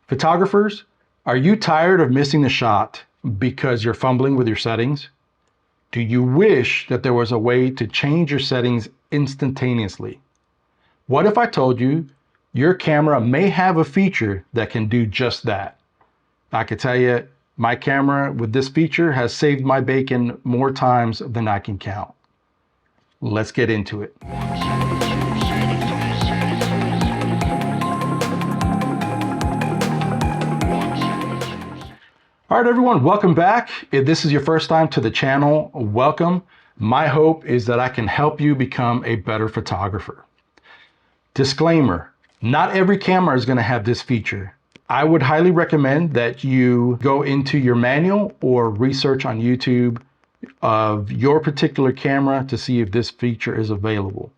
Photographers, are you tired of missing the shot because you're fumbling with your settings? Do you wish that there was a way to change your settings instantaneously? What if I told you your camera may have a feature that can do just that? I could tell you, my camera with this feature has saved my bacon more times than I can count. Let's get into it. All right, everyone, welcome back. If this is your first time to the channel, welcome. My hope is that I can help you become a better photographer. Disclaimer, not every camera is going to have this feature. I would highly recommend that you go into your manual or research on YouTube of your particular camera to see if this feature is available.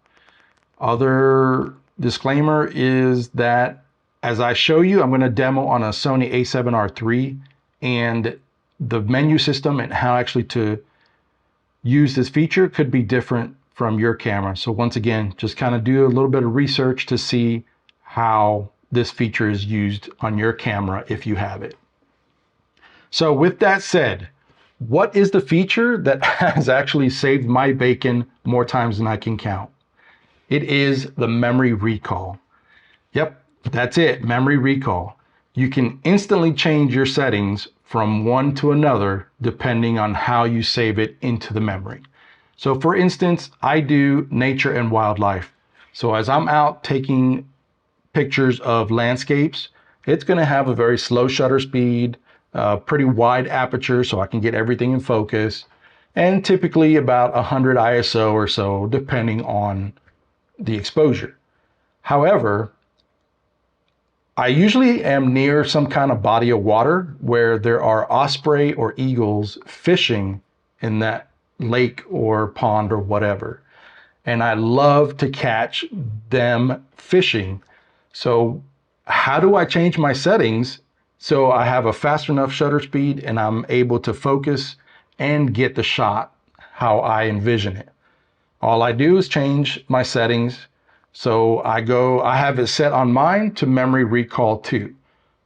Other disclaimer is that as I show you, I'm going to demo on a Sony a7R III, and the menu system and how actually to use this feature could be different from your camera. So once again, just kind of do a little bit of research to see how this feature is used on your camera if you have it. So with that said, what is the feature that has actually saved my bacon more times than I can count? It is the memory recall. Yep, that's it, memory recall. You can instantly change your settings from one to another depending on how you save it into the memory. So for instance, I do nature and wildlife. So as I'm out taking pictures of landscapes, it's going to have a very slow shutter speed, pretty wide aperture so I can get everything in focus, and typically about 100 ISO or so depending on the exposure. However, I usually am near some kind of body of water where there are osprey or eagles fishing in that lake or pond or whatever. And I love to catch them fishing. So how do I change my settings so I have a fast enough shutter speed and I'm able to focus and get the shot how I envision it? All I do is change my settings. So I have it set on mine to memory recall 2.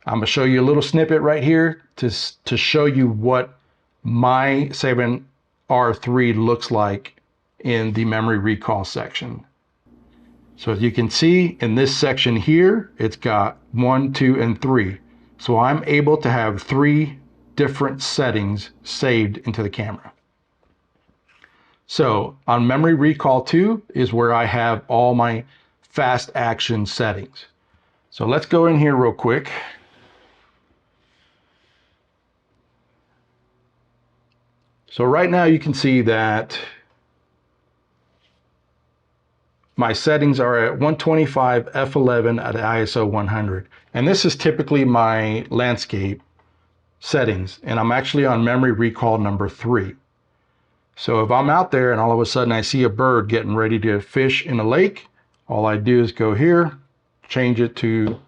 I'm gonna show you a little snippet right here to show you what my 7R3 looks like in the memory recall section. So as you can see in this section here, it's got 1, 2, and 3. So I'm able to have 3 different settings saved into the camera. So on memory recall 2 is where I have all my fast action settings. So let's go in here real quick. So right now you can see that my settings are at 125 f11 at ISO 100. And this is typically my landscape settings. And I'm actually on memory recall number 3. So if I'm out there and all of a sudden I see a bird getting ready to fish in a lake, all I do is go here, change it to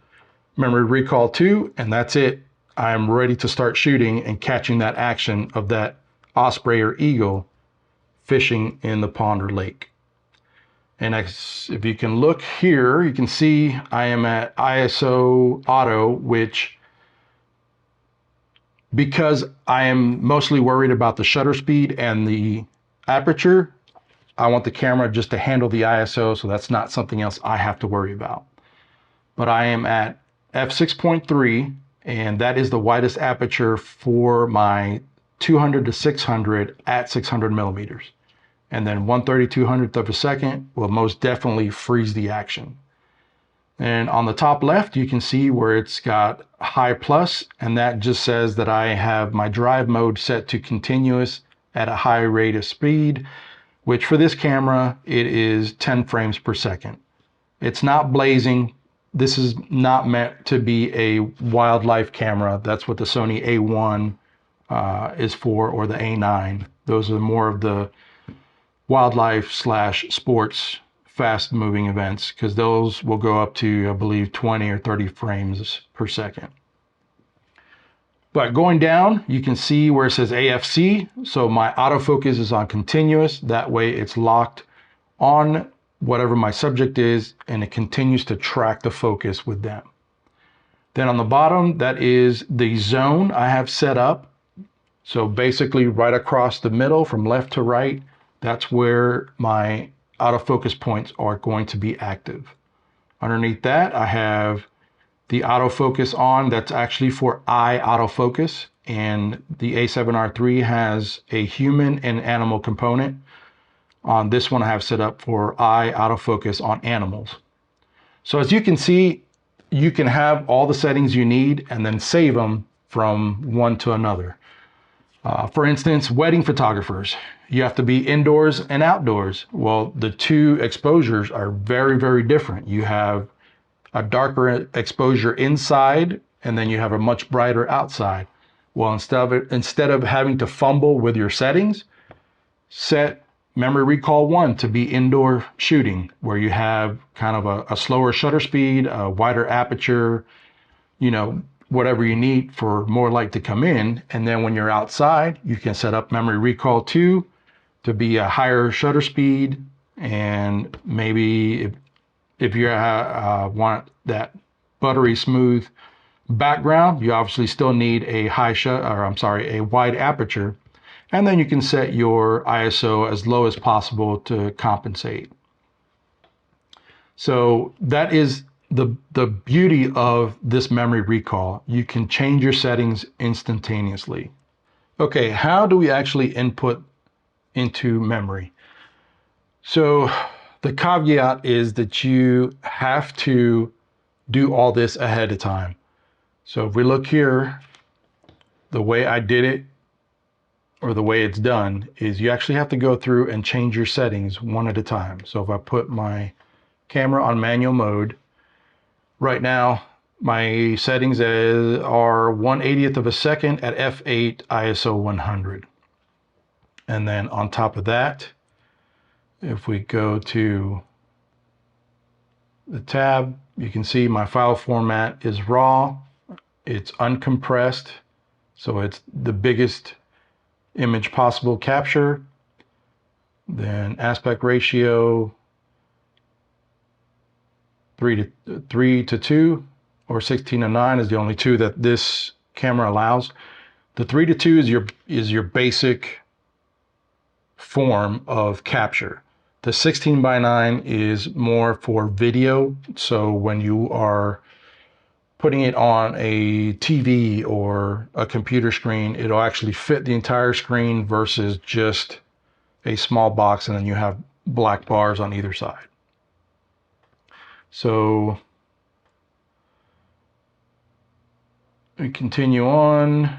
memory recall 2, and that's it. I'm ready to start shooting and catching that action of that osprey or eagle fishing in the pond or lake. And if you can look here, you can see I am at ISO auto, which, because I am mostly worried about the shutter speed and the aperture, I want the camera just to handle the ISO, so that's not something else I have to worry about. But I am at f6.3, and that is the widest aperture for my 200 to 600 at 600 millimeters. And then 1/3200th of a second will most definitely freeze the action. And on the top left, you can see where it's got high plus, and that just says that I have my drive mode set to continuous at a high rate of speed, which for this camera, it is 10 frames per second. It's not blazing. This is not meant to be a wildlife camera. That's what the Sony A1 is for, or the A9. Those are more of the wildlife / sports fast moving events, because those will go up to, I believe, 20 or 30 frames per second. But going down, you can see where it says AFC. So my autofocus is on continuous. That way it's locked on whatever my subject is, and it continues to track the focus with them. Then on the bottom, that is the zone I have set up. So basically right across the middle from left to right, that's where my autofocus points are going to be active. Underneath that, I have the autofocus on. That's actually for eye autofocus. And the A7R3 has a human and animal component. On this one, I have set up for eye autofocus on animals. So as you can see, you can have all the settings you need and then save them from one to another. For instance, wedding photographers, you have to be indoors and outdoors. Well, the two exposures are very, very different. You have a darker exposure inside, and then you have a much brighter outside. Well, instead of having to fumble with your settings, set memory recall 1 to be indoor shooting, where you have kind of a slower shutter speed, a wider aperture, whatever you need for more light to come in. And then when you're outside, you can set up memory recall 2 to be a higher shutter speed. And maybe if you want that buttery smooth background, you obviously still need a a wide aperture. And then you can set your ISO as low as possible to compensate. So that is the beauty of this memory recall. You can change your settings instantaneously. Okay, how do we actually input into memory? So the caveat is that you have to do all this ahead of time. So if we look here, the way I did it, or the way it's done, is you actually have to go through and change your settings one at a time. So if I put my camera on manual mode, right now my settings are 1/80th of a second at f8 ISO 100. And then on top of that, if we go to the tab, you can see my file format is RAW. It's uncompressed, so it's the biggest image possible capture. Then aspect ratio 3 to 2 or 16 to 9 is the only two that this camera allows. The 3 to 2 is your basic form of capture. The 16 by 9 is more for video. So when you are putting it on a TV or a computer screen, it'll actually fit the entire screen versus just a small box and then you have black bars on either side. So we continue on.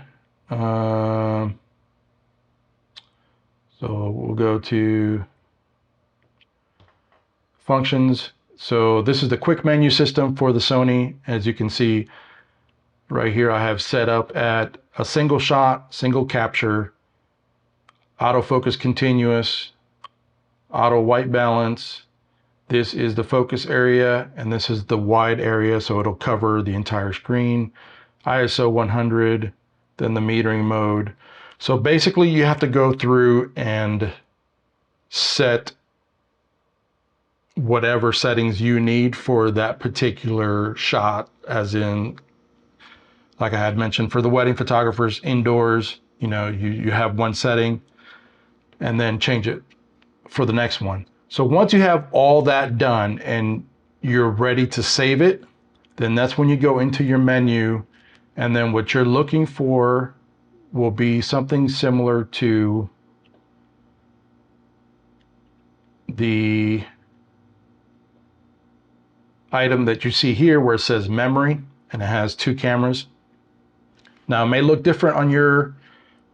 So we'll go to functions. So this is the quick menu system for the Sony. As you can see right here, I have set up at a single shot, single capture, autofocus continuous, auto white balance. This is the focus area, and this is the wide area, so it'll cover the entire screen. ISO 100, then the metering mode. So basically you have to go through and set whatever settings you need for that particular shot, as in, like I had mentioned, for the wedding photographers indoors, you have one setting and then change it for the next one. So once you have all that done and you're ready to save it, then that's when you go into your menu, and then what you're looking for will be something similar to the item that you see here where it says memory and it has 2 cameras. Now it may look different on your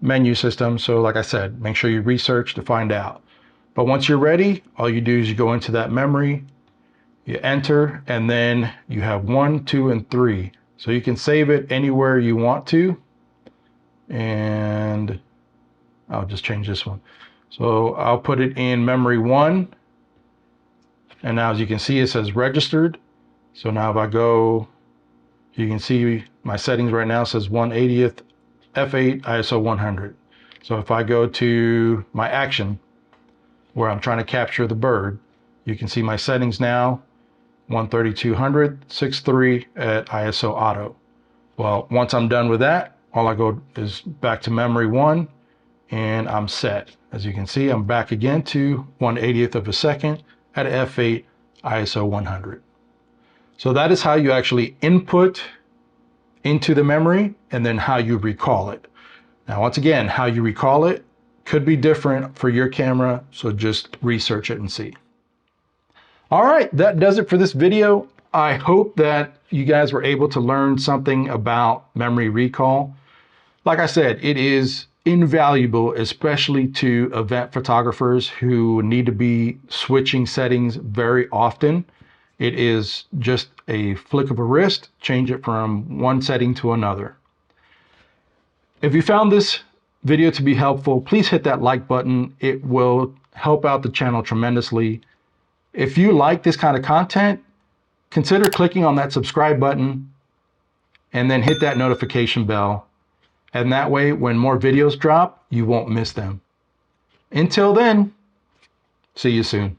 menu system, so like I said, make sure you research to find out. But once you're ready, all you do is you go into that memory, you enter, and then you have 1, 2, and 3. So you can save it anywhere you want to. And I'll just change this one. So I'll put it in memory 1. And now as you can see, it says registered. So now if I go, you can see my settings right now says 1/80th f8 ISO 100. So if I go to my action where I'm trying to capture the bird, you can see my settings now, 1/3200, 6:3 at ISO auto. Well, once I'm done with that, all I go is back to memory 1 and I'm set. As you can see, I'm back again to 1/80th of a second at f8 ISO 100. So that is how you actually input into the memory and then how you recall it. Now, once again, how you recall it could be different for your camera, so just research it and see. All right, that does it for this video. I hope that you guys were able to learn something about memory recall. Like I said, it is invaluable, especially to event photographers who need to be switching settings very often. It is just a flick of a wrist, change it from one setting to another. If you found this video to be helpful, please hit that like button. It will help out the channel tremendously. If you like this kind of content, consider clicking on that subscribe button and then hit that notification bell. And that way, when more videos drop, you won't miss them. Until then, see you soon.